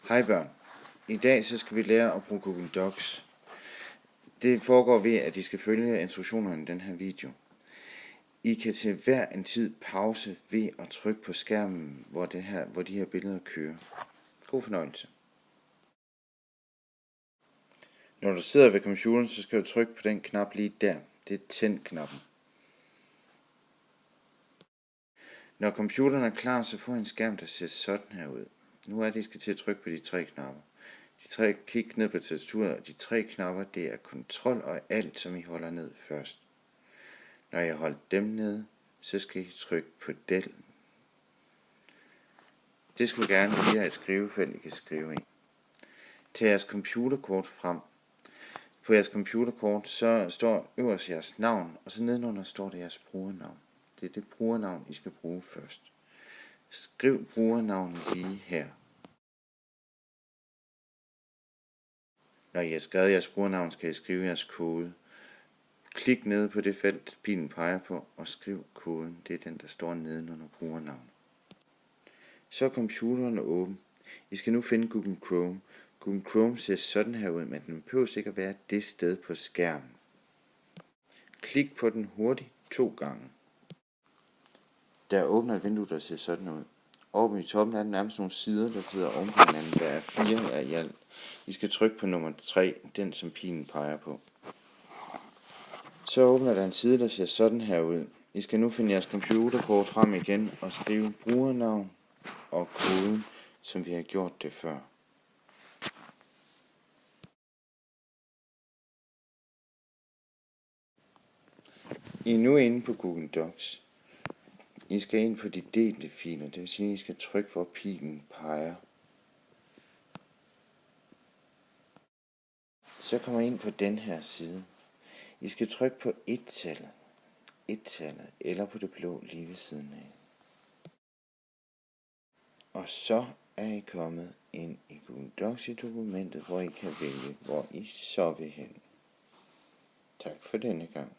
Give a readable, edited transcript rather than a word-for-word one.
Hej børn. I dag så skal vi lære at bruge Google Docs. Det foregår ved, at I skal følge instruktionerne i den her video. I kan til hver en tid pause ved at trykke på skærmen, hvor de her billeder kører. God fornøjelse. Når du sidder ved computeren, så skal du trykke på den knap lige der. Det er tænd-knappen. Når computeren er klar, så får I en skærm, der ser sådan her ud. Nu er det, I skal til at trykke på de tre knapper. Kig ned på tastaturet, og de tre knapper, det er kontrol og alt, som I holder ned først. Når I har holdt dem nede, så skal I trykke på del. Det skulle gerne via et skrivefelt, I kan skrive i. Tag jeres computerkort frem. På jeres computerkort, så står øverst jeres navn, og så nedenunder står det jeres brugernavn. Det er det brugernavn, I skal bruge først. Skriv brugernavnet lige her. Når I har skrevet jeres brugernavn, skal I skrive jeres kode. Klik ned på det felt, pilen peger på, og skriv koden. Det er den, der står nedenunder brugernavnet. Så er computeren åben. I skal nu finde Google Chrome. Google Chrome ser sådan her ud, men den behøver ikke at være det sted på skærmen. Klik på den hurtigt 2 gange. Der åbner et vindue, der ser sådan ud. Oppe i toppen er der nærmest nogle sider, der sidder oven på hinanden. Der er 4 af i alt. I skal trykke på nummer 3, den som pilen peger på. Så åbner der en side, der ser sådan her ud. I skal nu finde jeres computerkort frem igen og skrive brugernavn og koden, som vi har gjort det før. I er nu inde på Google Docs. I skal ind på de delte filer, det vil sige, at I skal trykke, hvor pilen peger. Så kommer I ind på den her side. I skal trykke på 1-tallet, eller på det blå lige ved siden af. Og så er I kommet ind i Google Docs i dokumentet, hvor I kan vælge, hvor I så vil hen. Tak for denne gang.